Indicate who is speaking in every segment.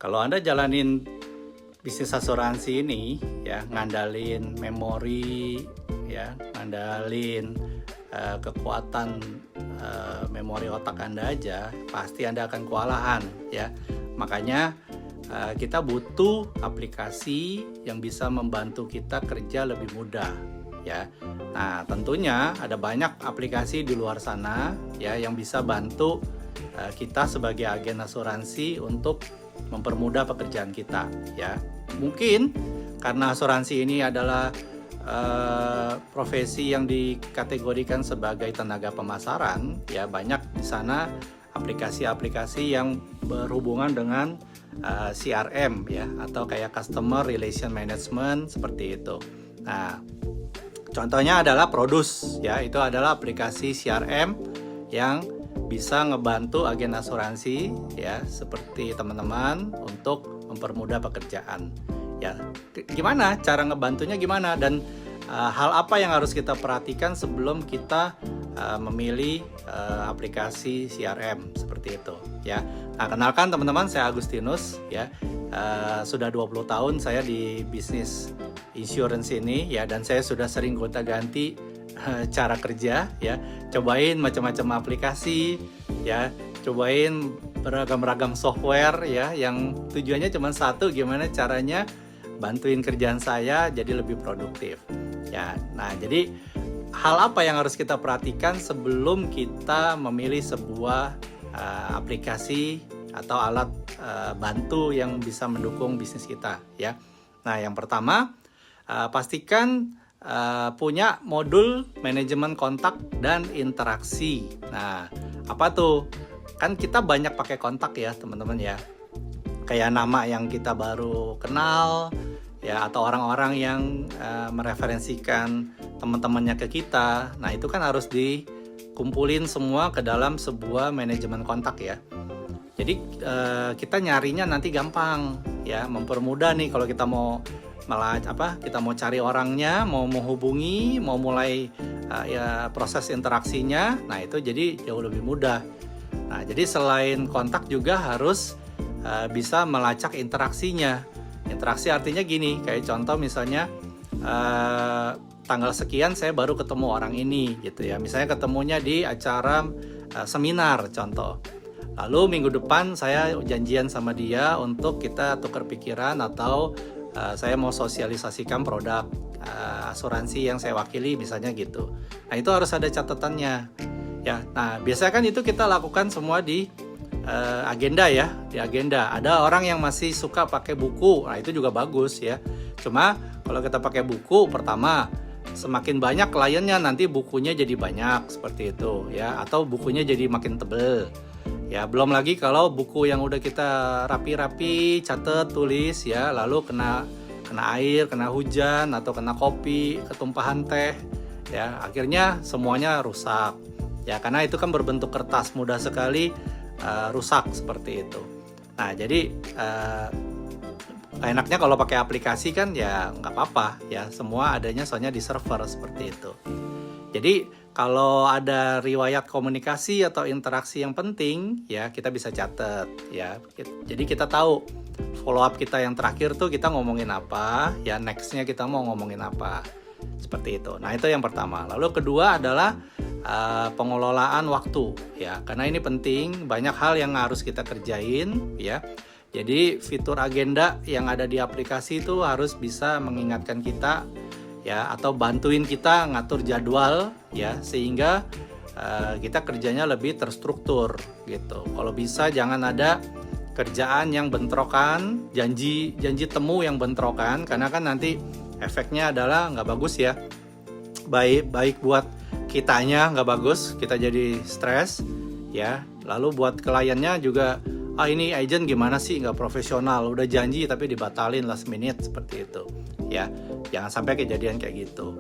Speaker 1: Kalau Anda jalanin bisnis asuransi ini ya, ngandalin memori ya, ngandalin kekuatan memori otak Anda aja, pasti Anda akan kewalahan ya. Makanya kita butuh aplikasi yang bisa membantu kita kerja lebih mudah ya. Nah, tentunya ada banyak aplikasi di luar sana ya yang bisa bantu kita sebagai agen asuransi untuk mempermudah pekerjaan kita ya. Mungkin karena asuransi ini adalah profesi yang dikategorikan sebagai tenaga pemasaran ya, banyak di sana aplikasi-aplikasi yang berhubungan dengan CRM ya, atau kayak Customer Relation Management seperti itu. Nah, contohnya adalah Produce ya, itu adalah aplikasi CRM yang bisa ngebantu agen asuransi ya, seperti teman-teman untuk mempermudah pekerjaan. Ya, gimana cara ngebantunya gimana, dan hal apa yang harus kita perhatikan sebelum kita memilih aplikasi CRM seperti itu ya. Nah, kenalkan teman-teman, saya Agustinus ya. Sudah 20 tahun saya di bisnis insurance ini ya, dan saya sudah sering gonta-ganti cara kerja ya. Cobain macam-macam aplikasi ya, cobain beragam-ragam software ya, yang tujuannya cuma satu, gimana caranya bantuin kerjaan saya jadi lebih produktif ya. Nah, jadi hal apa yang harus kita perhatikan sebelum kita memilih sebuah aplikasi atau alat bantu yang bisa mendukung bisnis kita ya. Nah, yang pertama, pastikan punya modul manajemen kontak dan interaksi. Nah, apa tuh? Kan kita banyak pakai kontak ya teman-teman ya, kayak nama yang kita baru kenal ya, atau orang-orang yang mereferensikan teman-temannya ke kita. Nah, itu kan harus dikumpulin semua ke dalam sebuah manajemen kontak ya. Jadi kita nyarinya nanti gampang ya, mempermudah nih kalau kita mau kita mau cari orangnya, mau menghubungi, mau mulai ya proses interaksinya. Nah, itu jadi jauh lebih mudah. Nah, jadi selain kontak juga harus bisa melacak interaksinya. Interaksi artinya gini, kayak contoh misalnya tanggal sekian saya baru ketemu orang ini gitu ya. Misalnya ketemunya di acara seminar contoh. Lalu minggu depan saya janjian sama dia untuk kita tukar pikiran, atau saya mau sosialisasikan produk asuransi yang saya wakili misalnya gitu. Nah, itu harus ada catatannya ya. Nah, biasanya kan itu kita lakukan semua di agenda ya, di agenda. Ada orang yang masih suka pakai buku, nah itu juga bagus ya. Cuma kalau kita pakai buku, pertama semakin banyak kliennya nanti bukunya jadi banyak seperti itu ya, atau bukunya jadi makin tebel ya. Belum lagi kalau buku yang udah kita rapi-rapi catat, tulis ya, lalu kena air, kena hujan, atau kena kopi, ketumpahan teh ya, akhirnya semuanya rusak ya, karena itu kan berbentuk kertas, mudah sekali rusak seperti itu. Nah, jadi enaknya kalau pakai aplikasi kan ya nggak apa-apa ya, semua adanya soalnya di server seperti itu. Jadi kalau ada riwayat komunikasi atau interaksi yang penting ya, kita bisa catat ya. Jadi kita tahu follow up kita yang terakhir tuh kita ngomongin apa ya, nextnya kita mau ngomongin apa seperti itu. Nah, itu yang pertama. Lalu kedua adalah pengelolaan waktu ya, karena ini penting, banyak hal yang harus kita kerjain ya. Jadi fitur agenda yang ada di aplikasi itu harus bisa mengingatkan kita ya, atau bantuin kita ngatur jadwal ya, sehingga kita kerjanya lebih terstruktur gitu. Kalau bisa jangan ada kerjaan yang bentrokan, janji temu yang bentrokan, karena kan nanti efeknya adalah nggak bagus ya. Baik buat kitanya nggak bagus, kita jadi stres ya. Lalu buat kliennya juga, ini agent gimana sih, nggak profesional, udah janji tapi dibatalin last minute seperti itu ya. Jangan sampai kejadian kayak gitu.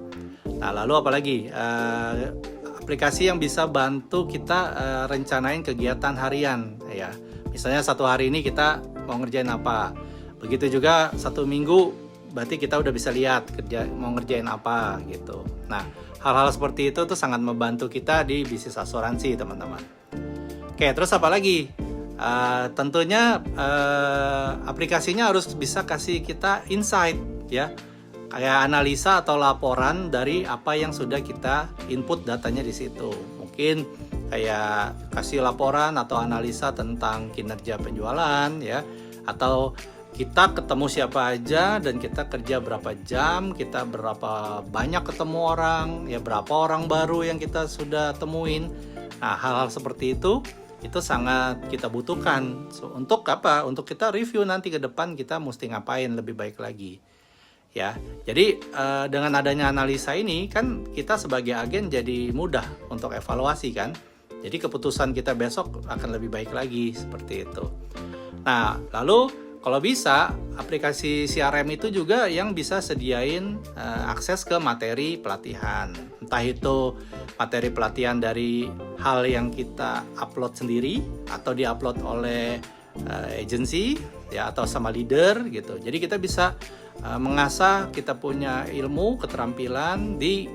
Speaker 1: Nah, lalu apalagi aplikasi yang bisa bantu kita rencanain kegiatan harian ya. Misalnya satu hari ini kita mau ngerjain apa, begitu juga satu minggu, berarti kita udah bisa lihat mau ngerjain apa gitu. Nah, hal-hal seperti itu tuh sangat membantu kita di bisnis asuransi teman-teman. Oke, terus apa lagi? tentunya aplikasinya harus bisa kasih kita insight ya, kayak analisa atau laporan dari apa yang sudah kita input datanya di situ. Mungkin kayak kasih laporan atau analisa tentang kinerja penjualan ya, atau kita ketemu siapa aja dan kita kerja berapa jam, kita berapa banyak ketemu orang ya, berapa orang baru yang kita sudah temuin. Nah, hal-hal seperti itu sangat kita butuhkan. Untuk apa? Untuk kita review nanti ke depan kita mesti ngapain lebih baik lagi. Ya, jadi dengan adanya analisa ini kan kita sebagai agen jadi mudah untuk evaluasi kan. Jadi keputusan kita besok akan lebih baik lagi seperti itu. Nah, lalu kalau bisa aplikasi CRM itu juga yang bisa sediain akses ke materi pelatihan. Entah itu materi pelatihan dari hal yang kita upload sendiri atau diupload oleh agency ya, atau sama leader gitu. Jadi kita bisa mengasah kita punya ilmu, keterampilan di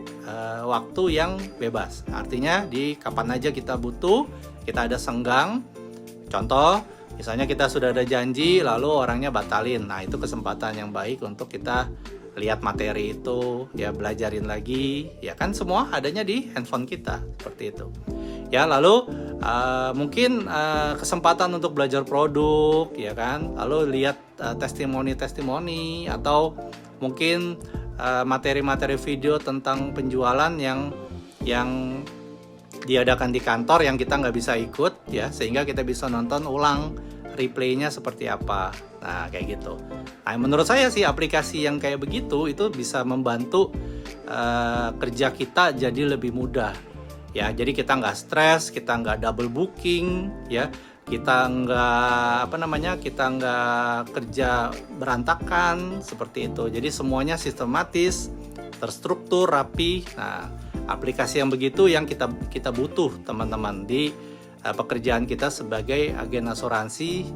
Speaker 1: waktu yang bebas. Artinya di kapan aja kita butuh, kita ada senggang. Contoh, misalnya kita sudah ada janji lalu orangnya batalin. Nah, itu kesempatan yang baik untuk kita lihat materi itu, ya belajarin lagi. Ya kan semua adanya di handphone kita, seperti itu. Ya, lalu mungkin kesempatan untuk belajar produk, ya kan. Lalu lihat testimoni-testimoni atau mungkin materi-materi video tentang penjualan yang diadakan di kantor yang kita nggak bisa ikut, ya, sehingga kita bisa nonton ulang replaynya seperti apa. Nah, kayak gitu. Nah, menurut saya sih aplikasi yang kayak begitu itu bisa membantu kerja kita jadi lebih mudah. Ya, jadi kita nggak stres, kita nggak double booking, ya, kita nggak kita nggak kerja berantakan seperti itu. Jadi semuanya sistematis, terstruktur, rapi. Nah, aplikasi yang begitu yang kita butuh teman-teman di pekerjaan kita sebagai agen asuransi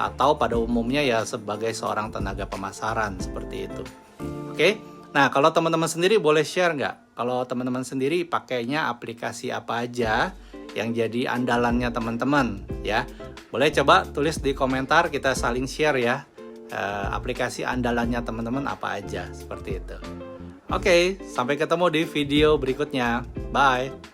Speaker 1: atau pada umumnya ya sebagai seorang tenaga pemasaran seperti itu. Oke. Nah, kalau teman-teman sendiri boleh share nggak? Kalau teman-teman sendiri pakainya aplikasi apa aja yang jadi andalannya teman-teman ya? Boleh coba tulis di komentar, kita saling share ya. Aplikasi andalannya teman-teman apa aja, seperti itu. Oke, sampai ketemu di video berikutnya. Bye!